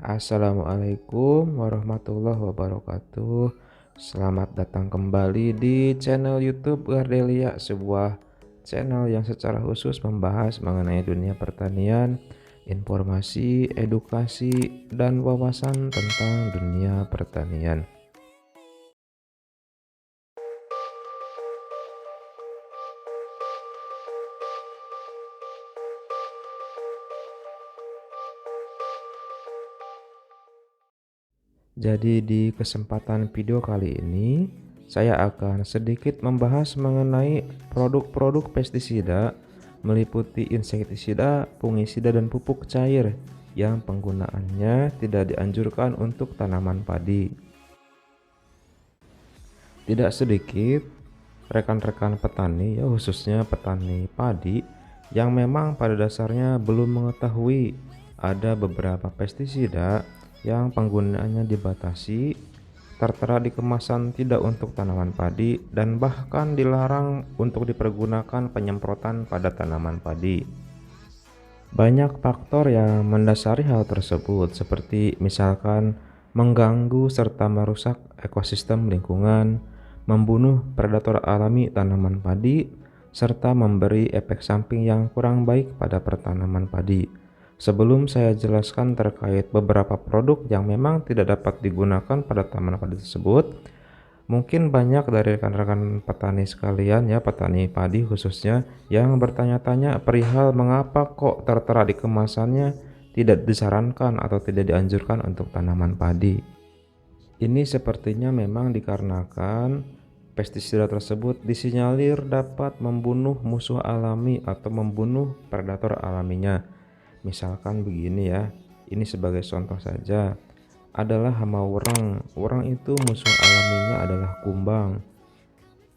Assalamualaikum warahmatullahi wabarakatuh. Selamat datang kembali di channel YouTube Gardelia, sebuah channel yang secara khusus membahas mengenai dunia pertanian, informasi, edukasi, dan wawasan tentang dunia pertanian. Jadi di kesempatan video kali ini, saya akan sedikit membahas mengenai produk-produk pestisida meliputi insektisida, fungisida, dan pupuk cair yang penggunaannya tidak dianjurkan untuk tanaman padi. Tidak sedikit rekan-rekan petani, ya khususnya petani padi, yang memang pada dasarnya belum mengetahui ada beberapa pestisida yang penggunaannya dibatasi, tertera di kemasan tidak untuk tanaman padi, dan bahkan dilarang untuk dipergunakan penyemprotan pada tanaman padi. Banyak faktor yang mendasari hal tersebut, seperti misalkan mengganggu serta merusak ekosistem lingkungan, membunuh predator alami tanaman padi, serta memberi efek samping yang kurang baik pada pertanaman padi. Sebelum saya jelaskan terkait beberapa produk yang memang tidak dapat digunakan pada tanaman padi tersebut, mungkin banyak dari rekan-rekan petani sekalian, ya petani padi khususnya, yang bertanya-tanya perihal mengapa kok tertera di kemasannya tidak disarankan atau tidak dianjurkan untuk tanaman padi. Ini sepertinya memang dikarenakan pestisida tersebut disinyalir dapat membunuh musuh alami atau membunuh predator alaminya. Misalkan begini ya, ini sebagai contoh saja, adalah hama urang. Urang itu musuh alaminya adalah kumbang.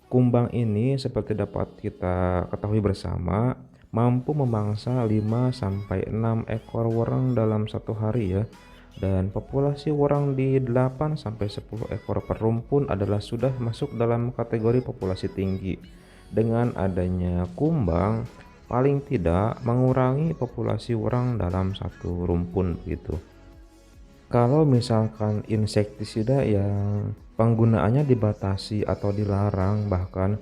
Kumbang ini seperti dapat kita ketahui bersama, mampu memangsa 5-6 ekor worang dalam satu hari ya. Dan populasi worang di 8-10 ekor per rumpun adalah sudah masuk dalam kategori populasi tinggi. Dengan adanya kumbang, paling tidak mengurangi populasi worang dalam satu rumpun gitu. Kalau misalkan insektisida yang penggunaannya dibatasi atau dilarang, bahkan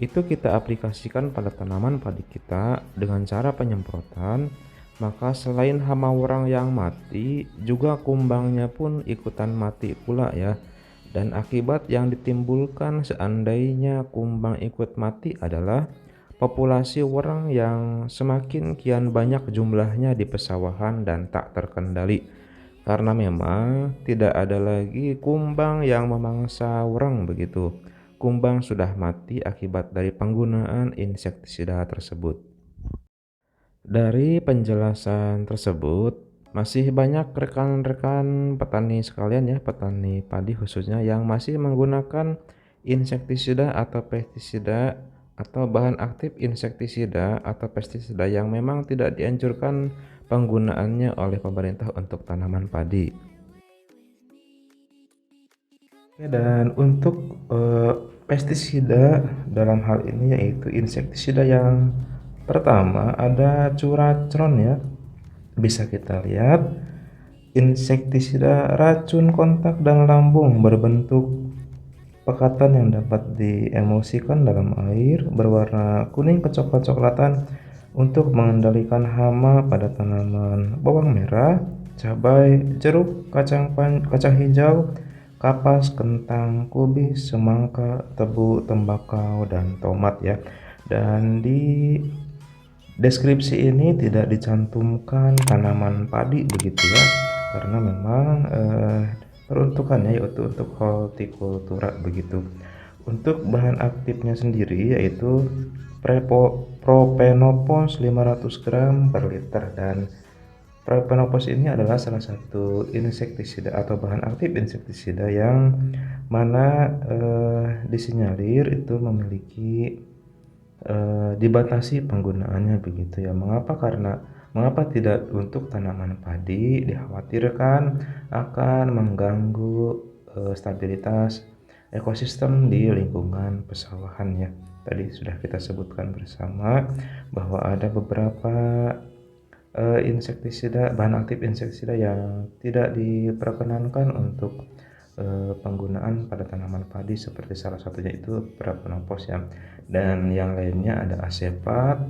itu kita aplikasikan pada tanaman padi kita dengan cara penyemprotan, maka selain hama urang yang mati, juga kumbangnya pun ikutan mati pula ya. Dan akibat yang ditimbulkan seandainya kumbang ikut mati adalah populasi urang yang semakin kian banyak jumlahnya di pesawahan dan tak terkendali. Karena memang tidak ada lagi kumbang yang memangsa urang begitu. Kumbang sudah mati akibat dari penggunaan insektisida tersebut. Dari penjelasan tersebut, masih banyak rekan-rekan petani sekalian ya, petani padi khususnya yang masih menggunakan insektisida atau pestisida atau bahan aktif insektisida atau pestisida yang memang tidak dianjurkan penggunaannya oleh pemerintah untuk tanaman padi. Oke, dan untuk pestisida dalam hal ini yaitu insektisida yang pertama ada curacron ya. Bisa kita lihat insektisida racun kontak dan lambung berbentuk pekatan yang dapat diemulsikan dalam air berwarna kuning kecoklat-coklatan untuk mengendalikan hama pada tanaman bawang merah, cabai, jeruk, kacang hijau, kapas, kentang, kubis, semangka, tebu, tembakau, dan tomat ya. Dan di deskripsi ini tidak dicantumkan tanaman padi begitu ya, karena memang peruntukannya yaitu untuk hortikultura begitu. Untuk bahan aktifnya sendiri yaitu propenopos 500 gram per liter, dan propenopos ini adalah salah satu insektisida atau bahan aktif insektisida yang mana disinyalir itu memiliki dibatasi penggunaannya begitu ya. Mengapa tidak untuk tanaman padi? Dikhawatirkan akan mengganggu stabilitas ekosistem di lingkungan pesawahan ya. Tadi sudah kita sebutkan bersama bahwa ada beberapa insektisida, bahan aktif insektisida yang tidak diperkenankan untuk penggunaan pada tanaman padi, seperti salah satunya itu Propanopos ya, dan yang lainnya ada asepat,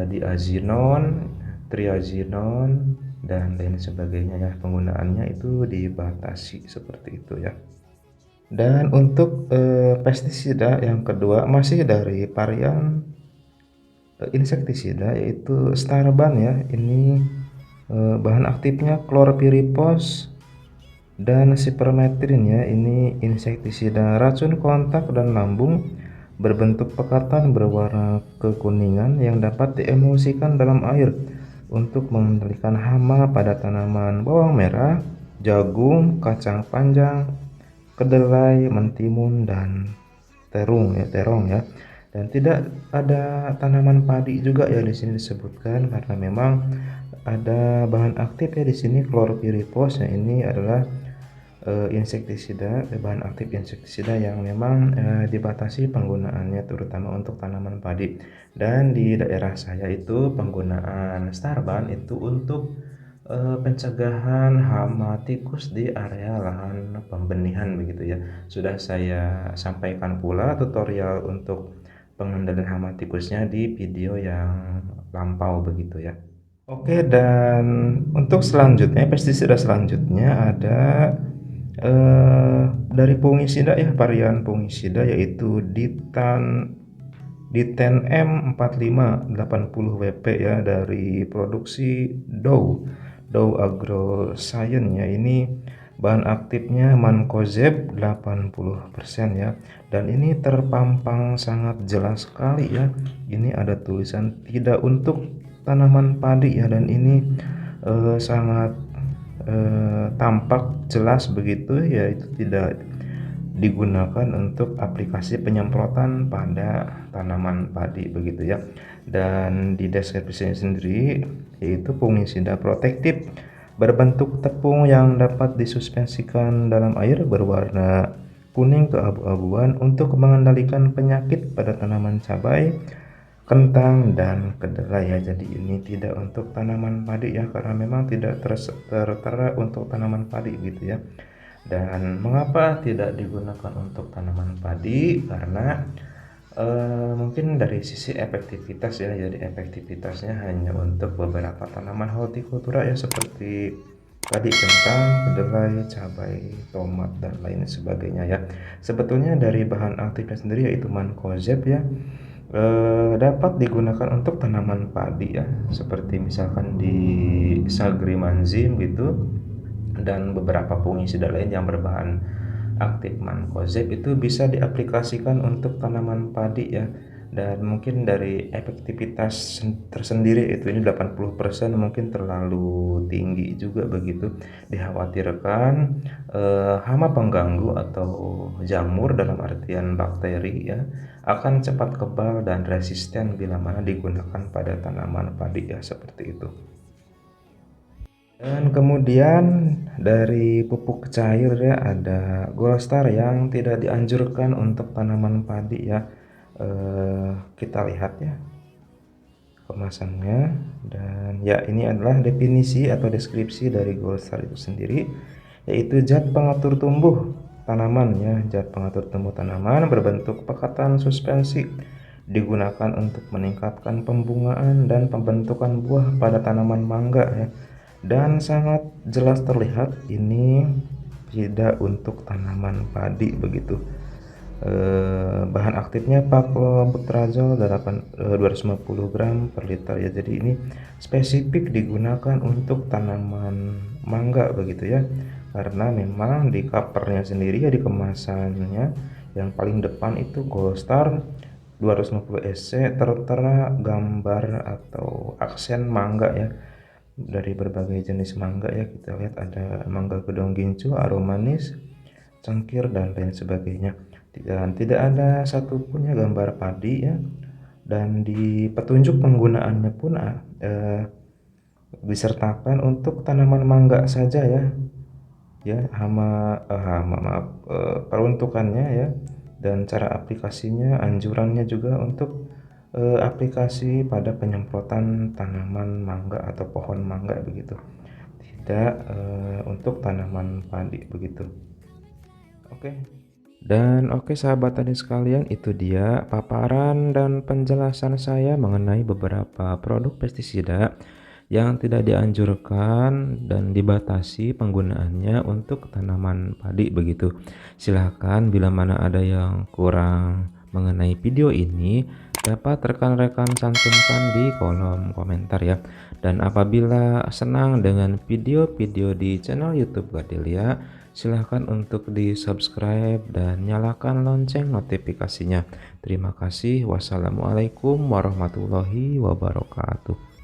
diazinon, triazinon, dan lain sebagainya ya. Penggunaannya itu dibatasi seperti itu ya. Dan untuk pestisida yang kedua masih dari varian insektisida, yaitu Starban ya. Ini bahan aktifnya chlorpyrifos dan sipermetrin ya. Ini insektisida racun kontak dan lambung berbentuk pekatan berwarna kekuningan yang dapat diemulsikan dalam air untuk mengendalikan hama pada tanaman bawang merah, jagung, kacang panjang, kedelai, mentimun, dan terong ya. Dan tidak ada tanaman padi juga ya di sini disebutkan, karena memang ada bahan aktif ya di sini chlorpyrifos. Ya, ini adalah insektisida, bahan aktif insektisida yang memang dibatasi penggunaannya terutama untuk tanaman padi. Dan di daerah saya itu penggunaan Starban itu untuk pencegahan hama tikus di area lahan pembenihan begitu ya. Sudah saya sampaikan pula tutorial untuk pengendalian hama tikusnya di video yang lampau begitu ya. Oke, dan untuk selanjutnya, pestisida selanjutnya ada dari fungisida ya, varian fungisida yaitu Diten M4580 WP ya, dari produksi Dow Agroscience ya. Ini bahan aktifnya Mancozeb 80% ya, dan ini terpampang sangat jelas sekali ya. Ini ada tulisan tidak untuk tanaman padi ya, dan ini sangat tampak jelas begitu ya, itu tidak digunakan untuk aplikasi penyemprotan pada tanaman padi begitu ya. Dan di deskripsinya sendiri yaitu fungisida protektif berbentuk tepung yang dapat disuspensikan dalam air berwarna kuning keabu-abuan untuk mengendalikan penyakit pada tanaman cabai, kentang, dan kedelai ya. Jadi ini tidak untuk tanaman padi ya, karena memang tidak tertera untuk tanaman padi gitu ya. Dan mengapa tidak digunakan untuk tanaman padi? Karena mungkin dari sisi efektivitas ya, jadi efektivitasnya hanya untuk beberapa tanaman hortikultura ya, seperti tadi kentang, kedelai, cabai, tomat, dan lain sebagainya ya. Sebetulnya dari bahan aktifnya sendiri yaitu Mancozeb ya, dapat digunakan untuk tanaman padi ya, seperti misalkan di Sagrimanzim gitu, dan beberapa fungisida lain yang berbahan aktif Mancozeb itu bisa diaplikasikan untuk tanaman padi ya. Dan mungkin dari efektivitas tersendiri itu, ini 80% mungkin terlalu tinggi juga begitu. Dikhawatirkan hama pengganggu atau jamur dalam artian bakteri ya akan cepat kebal dan resisten bila mana digunakan pada tanaman padi ya, seperti itu. Dan kemudian dari pupuk cair ya, ada Goldstar yang tidak dianjurkan untuk tanaman padi ya. Kita lihat ya kemasannya, dan ya ini adalah definisi atau deskripsi dari Goldstar itu sendiri, yaitu zat pengatur tumbuh tanaman ya. Zat pengatur tumbuh tanaman berbentuk pekatan suspensi, digunakan untuk meningkatkan pembungaan dan pembentukan buah pada tanaman mangga ya. Dan sangat jelas terlihat ini tidak untuk tanaman padi begitu. Bahan aktifnya Paclobutrazol 250 gram per liter ya. Jadi ini spesifik digunakan untuk tanaman mangga begitu ya, karena memang di covernya sendiri ya, di kemasannya yang paling depan itu Goldstar 250 SC tertera gambar atau aksen mangga ya, dari berbagai jenis mangga ya. Kita lihat ada mangga gedong gincu, aromanis, cengkir, dan lain sebagainya. Dan tidak ada satupun ya gambar padi ya. Dan di petunjuk penggunaannya pun disertakan untuk tanaman mangga saja ya. Ya, peruntukannya ya, dan cara aplikasinya, anjurannya juga untuk aplikasi pada penyemprotan tanaman mangga atau pohon mangga begitu, tidak untuk tanaman padi begitu. Oke. Dan oke sahabat tani sekalian, itu dia paparan dan penjelasan saya mengenai beberapa produk pestisida yang tidak dianjurkan dan dibatasi penggunaannya untuk tanaman padi begitu. Silahkan bila mana ada yang kurang mengenai video ini, dapat rekan-rekan cantumkan di kolom komentar ya. Dan apabila senang dengan video-video di channel YouTube Gadelia, silahkan untuk di subscribe dan nyalakan lonceng notifikasinya. Terima kasih. Wassalamualaikum warahmatullahi wabarakatuh.